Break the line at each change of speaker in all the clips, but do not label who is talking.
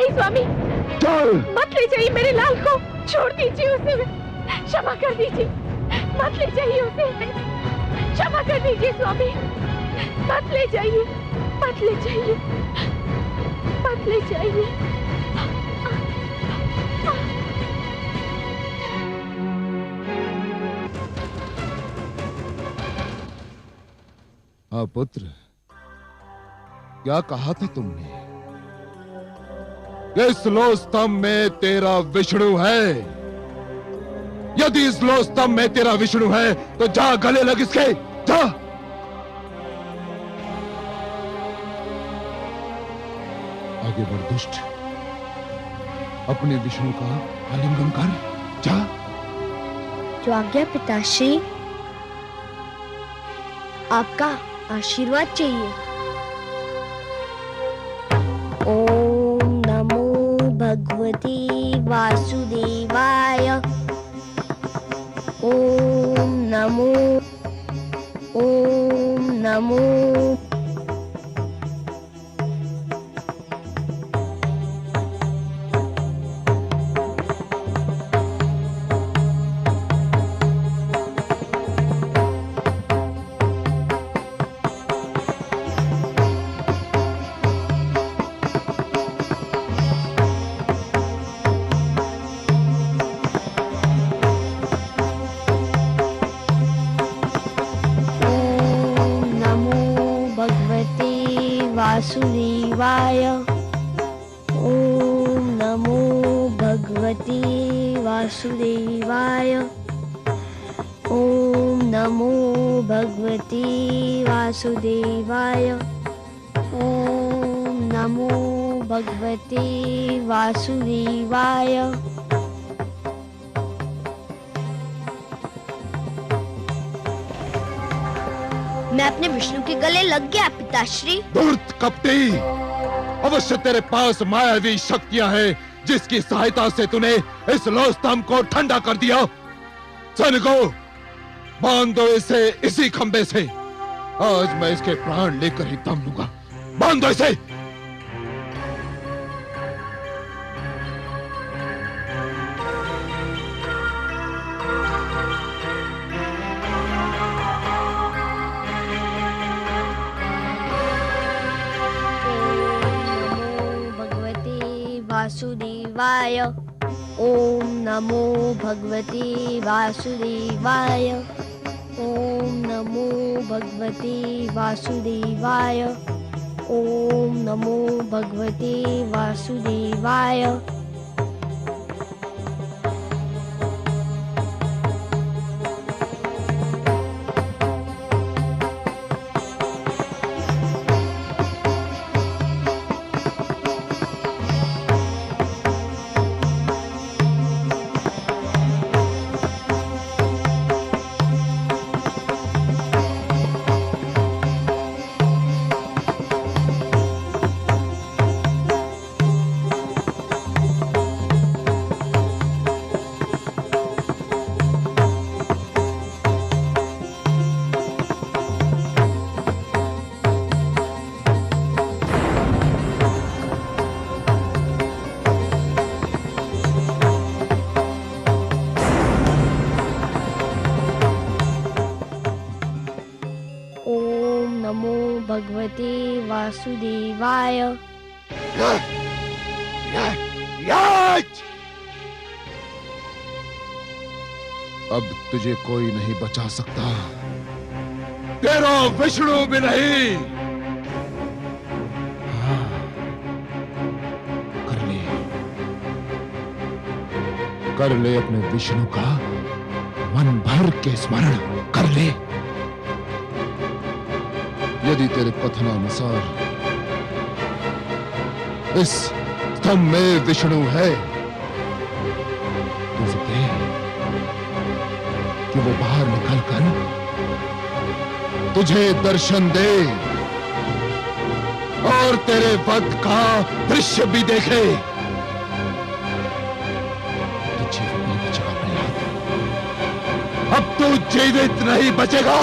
नहीं स्वामी,
चल।
मत ले जाइए मेरे लाल को, छोड़ दीजिए उसे, क्षमा कर दीजिए, मत ले जाइए उसे, क्षमा कर दीजिए स्वामी, मत ले जाइए, मत ले जाइए, मत ले जाइए।
हाँ पुत्र, क्या कहा था तुमने? इस लो स्तंभ में तेरा विष्णु है। यदि इस लो स्तंभ में तेरा विष्णु है तो जा गले लग इसके, जा। आगे बढ़ दुष्ट, अपने विष्णु का आलिंगन कर, जा।
जो आज्ञा पिताश्री, आपका आशीर्वाद चाहिए। ओम नमो भगवते वासुदेवाय। ओम नमो, ओम नमो। वासुदेवाय। ओम नमो भगवते वासुदेवाय। ओम नमो भगवते वासुदेवाय। ओम नमो भगवते वासुदेवाय। मैं अपने विष्णु के गले लग गया पिताश्री।
धूर्त कपटी, अवश्य तेरे पास मायावी शक्तियां हैं जिसकी सहायता से तूने इस लो स्तंभ को ठंडा कर दिया। सैनिकों, बांध दो इसे इसी खंबे से। आज मैं इसके प्राण लेकर ही दम लूंगा। बांध दो इसे।
वासुदेवाय। ओम नमो भगवते वासुदेवाय। ओम नमो भगवते वासुदेवाय। ओम नमो भगवते वासुदेवाय। भगवते वासुदेवाय।
अब तुझे कोई नहीं बचा सकता, तेरा विष्णु भी नहीं। हाँ, कर ले अपने विष्णु का मन भर के स्मरण कर ले। यदि तेरे कथनानुसार इस स्तंभ में विष्णु है तो कह कि वो बाहर निकलकर तुझे दर्शन दे और तेरे वध का दृश्य भी देखे। तो जीवित नहीं बचेगा प्रहलाद, अब तू जीवित नहीं बचेगा।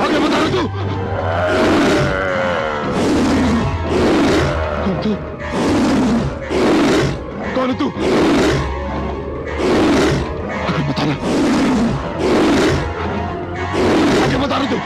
आगे बता रहा तू। कौन तू? कौन है तू? आगे बताना, आगे बता रहा तू।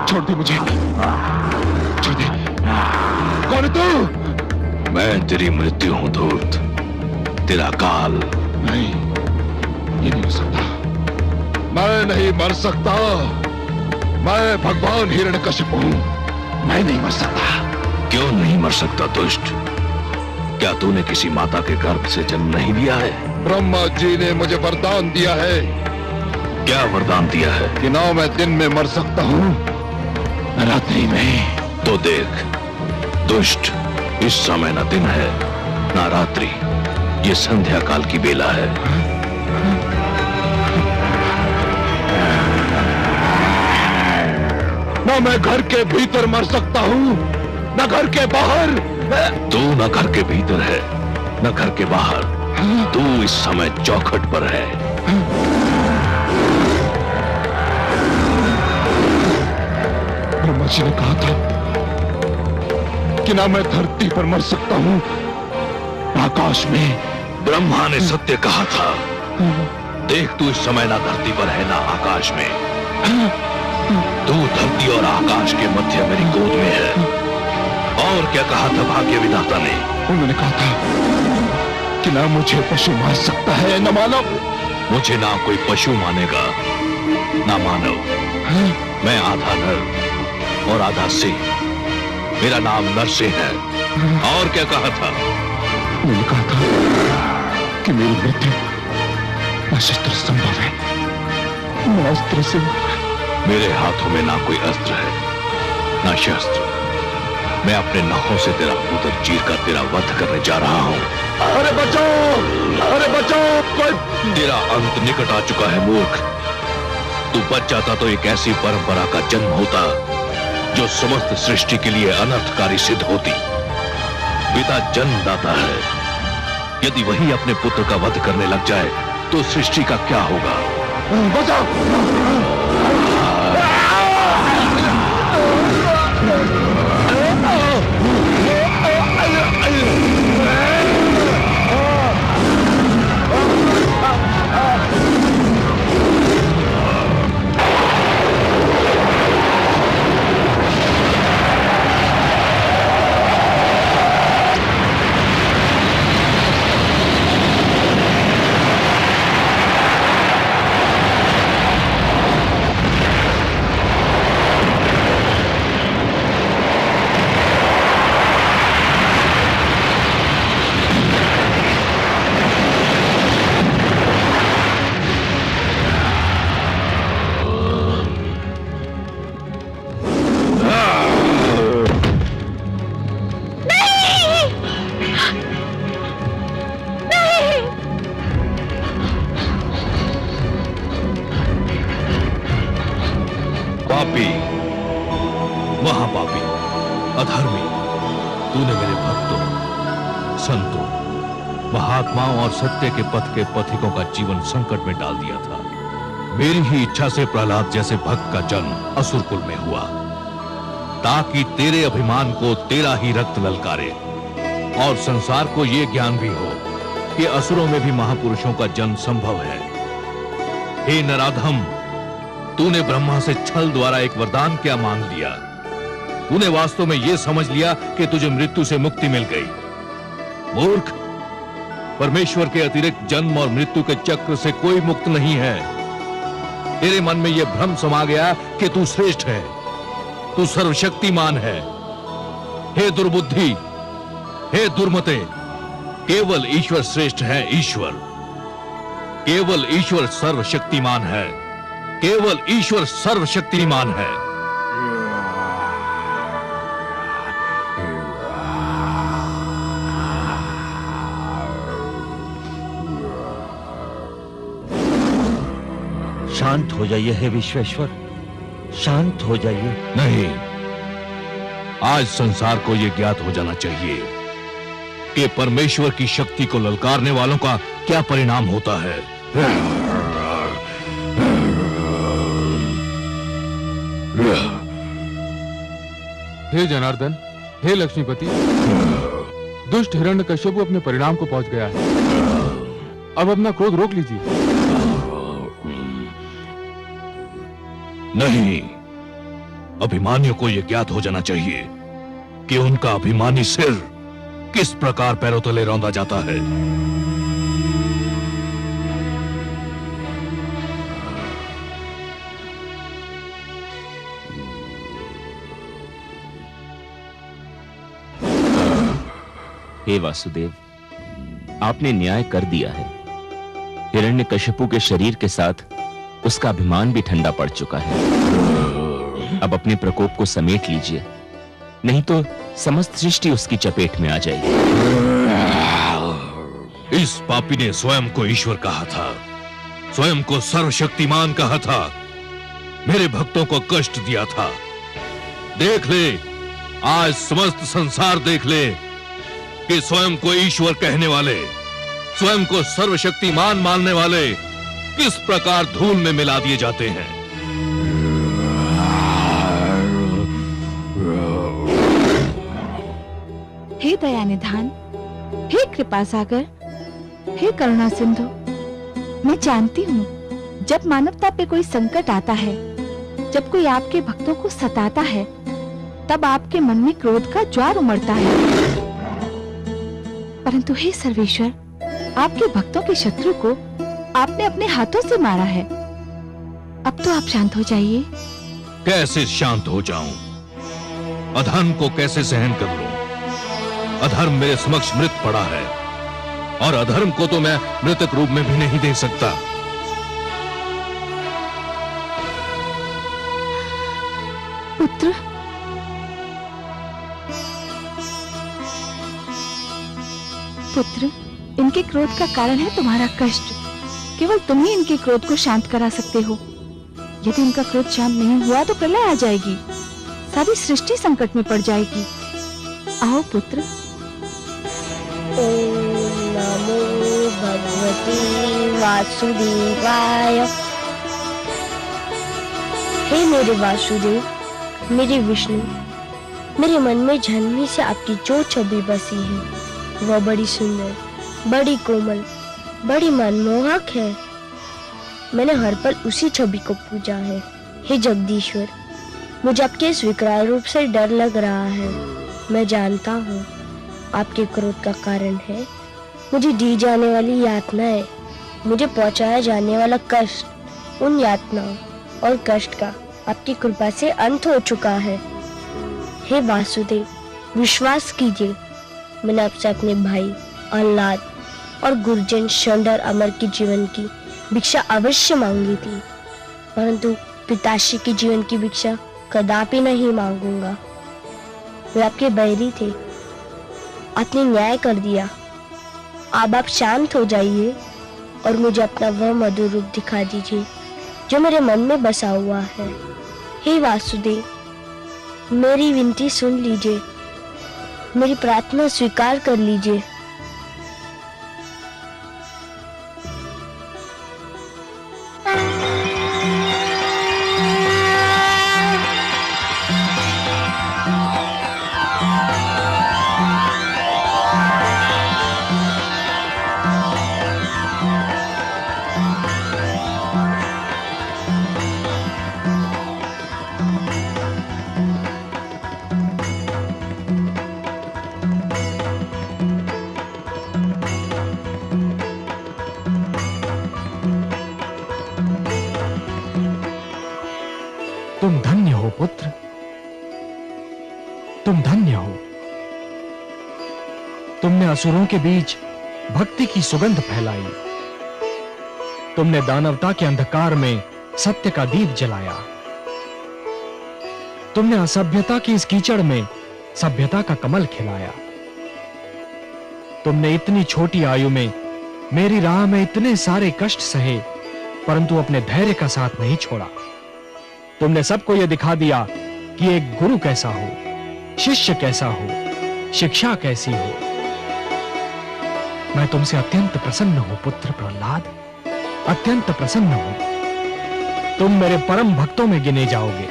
छोड़ दे मुझे, छोड़ दे। कौन है तू?
मैं तेरी मृत्यु हूं धूर्त, तेरा काल।
नहीं, ये नहीं हो सकता। मैं नहीं मर सकता। मैं भगवान हिरण्यकशिपु हूं। मैं नहीं मर सकता।
क्यों नहीं मर सकता दुष्ट? क्या तूने किसी माता के गर्भ से जन्म नहीं लिया है?
ब्रह्मा जी ने मुझे वरदान दिया है।
क्या वरदान दिया है?
कि ना मैं दिन में मर सकता हूं, न रात्रि में।
तो देख दुष्ट, इस समय न दिन है ना रात्रि, ये संध्या काल की बेला है।
ना मैं घर के भीतर मर सकता हूं, न घर के बाहर।
तू न घर के भीतर है न घर के बाहर, तू इस समय चौखट पर है।
ब्रह्मा जी ने कहा था कि ना मैं धरती पर मर सकता हूं, आकाश में।
ब्रह्मा ने सत्य कहा था। देख तू इस समय ना धरती पर है ना आकाश में, तू धरती और आकाश के मध्य मेरी गोद में है। और क्या कहा था भाग्य विधाता ने?
उन्होंने कहा था कि ना मुझे पशु मार सकता है न मानव।
मुझे ना कोई पशु मानेगा ना मानव। मैं आधा नर और आधा सिंह, मेरा नाम नरसिंह है। और क्या कहा था?
उन्होंने कहा था कि मेरी मृत्यु न शस्त्र संभव है न अस्त्र से।
मेरे हाथों में ना कोई अस्त्र है ना शस्त्र। मैं अपने नखों से तेरा उदर चीर कर तेरा वध करने जा रहा हूं।
अरे बचाओ, अरे बचाओ, कोई।
तेरा अंत निकट आ चुका है मूर्ख। तू बच जाता तो एक ऐसी परंपरा का जन्म होता जो समस्त सृष्टि के लिए अनर्थकारी सिद्ध होती। पिता जन्मदाता है, यदि वही अपने पुत्र का वध करने लग जाए तो सृष्टि का क्या होगा?
बचाओ।
महात्माओं और सत्य के पथ के पथिकों का जीवन संकट में डाल दिया था। मेरी ही इच्छा से प्रहलाद जैसे भक्त का जन्म असुरकुल में हुआ, ताकि तेरे अभिमान को तेरा ही रक्त ललकारे और संसार को यह ज्ञान भी हो कि असुरों में भी महापुरुषों का जन्म संभव है। हे नराधम, तूने ब्रह्मा से छल द्वारा एक वरदान क्या मांग लिया? तूने वास्तव में यह समझ लिया कि तुझे मृत्यु से मुक्ति मिल गई। मूर्ख, परमेश्वर के अतिरिक्त जन्म और मृत्यु के चक्र से कोई मुक्त नहीं है। तेरे मन में यह भ्रम समा गया कि तू श्रेष्ठ है, तू सर्वशक्तिमान है। हे दुर्बुद्धि, हे दुर्मते, केवल ईश्वर श्रेष्ठ है। ईश्वर, केवल ईश्वर सर्वशक्तिमान है, केवल ईश्वर सर्वशक्तिमान है।
शांत हो जाइए हे विश्वेश्वर, शांत हो जाइए।
नहीं, आज संसार को यह ज्ञात हो जाना चाहिए कि परमेश्वर की शक्ति को ललकारने वालों का क्या परिणाम होता है।
हे जनार्दन, हे लक्ष्मीपति, दुष्ट हिरण्यकश्यप अपने परिणाम को पहुंच गया है। अब अपना क्रोध रोक लीजिए।
नहीं, अभिमानियों को यह ज्ञात हो जाना चाहिए कि उनका अभिमानी सिर किस प्रकार पैरों तले रौंदा जाता है।
हे वासुदेव, आपने न्याय कर दिया है। हिरण्यकश्यपु के शरीर के साथ उसका अभिमान भी ठंडा पड़ चुका है। अब अपने प्रकोप को समेट लीजिए, नहीं तो समस्त सृष्टि उसकी चपेट में आ जाएगी।
इस पापी ने स्वयं को ईश्वर कहा था, स्वयं को सर्वशक्तिमान कहा था, मेरे भक्तों को कष्ट दिया था। देख ले, आज समस्त संसार देख ले कि स्वयं को ईश्वर कहने वाले, स्वयं को सर्वशक्तिमान मानने वाले किस प्रकार धूल में मिला दिए जाते हैं।
हे दया निधान, हे कृपा सागर, हे करुणा सिंधु, मैं जानती हूँ जब मानवता पे कोई संकट आता है, जब कोई आपके भक्तों को सताता है, तब आपके मन में क्रोध का ज्वार उमड़ता है। परंतु हे सर्वेश्वर, आपके भक्तों के शत्रु को आपने अपने हाथों से मारा है। अब तो आप शांत हो जाइए।
कैसे शांत हो जाऊं? अधर्म को कैसे सहन कर लूं? अधर्म मेरे समक्ष मृत पड़ा है और अधर्म को तो मैं मृतक रूप में भी नहीं देख सकता।
पुत्र, पुत्र, इनके क्रोध का कारण है तुम्हारा कष्ट। केवल तुम ही इनके क्रोध को शांत करा सकते हो। यदि इनका क्रोध शांत नहीं हुआ तो प्रलय आ जाएगी, सारी सृष्टि संकट में पड़ जाएगी। आओ पुत्र।
ओम नमो भगवते वासुदेवाय। हे मेरे वासुदेव, मेरे विष्णु, मेरे मन में जन्मी से आपकी जो छवि बसी है वह बड़ी सुंदर, बड़ी कोमल, बड़ी मनमोहक है। मैंने हर पल उसी छवि को पूजा है। हे जगदीश्वर, मुझे आपके इस विकराल रूप से डर लग रहा है। मैं जानता हूँ आपके क्रोध का कारण है मुझे दी जाने वाली यातनाएं, मुझे पहुँचाया जाने वाला कष्ट। उन यातनाओं और कष्ट का आपकी कृपा से अंत हो चुका है। हे वासुदेव, विश्वास कीजिए, मैंने आपसे अपने भाई अल्लाद और गुरुजन शंडर अमर के जीवन की भिक्षा अवश्य मांगी थी, परंतु पिताश्री के जीवन की भिक्षा कदापि नहीं मांगूंगा। वे आपके बैरी थे, आपने न्याय कर दिया। अब आप शांत हो जाइए और मुझे अपना वह मधुर रूप दिखा दीजिए जो मेरे मन में बसा हुआ है। हे वासुदेव, मेरी विनती सुन लीजिए, मेरी प्रार्थना स्वीकार कर लीजिए।
असुरों के बीच भक्ति की सुगंध फैलाई। तुमने दानवता के अंधकार में सत्य का दीप जलाया। तुमने असभ्यता की इस कीचड़ में सभ्यता का कमल खिलाया। तुमने इतनी छोटी आयु में मेरी राह में इतने सारे कष्ट सहे, परंतु अपने धैर्य का साथ नहीं छोड़ा। तुमने सबको यह दिखा दिया कि एक गुरु कैसा हो, शिष्य कैसा हो, शिक्षा कैसी हो। मैं तुमसे अत्यंत प्रसन्न हूं पुत्र प्रहलाद, अत्यंत प्रसन्न हूं। तुम मेरे परम भक्तों में गिने जाओगे।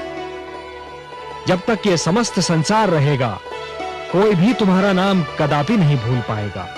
जब तक ये समस्त संसार रहेगा, कोई भी तुम्हारा नाम कदापि नहीं भूल पाएगा।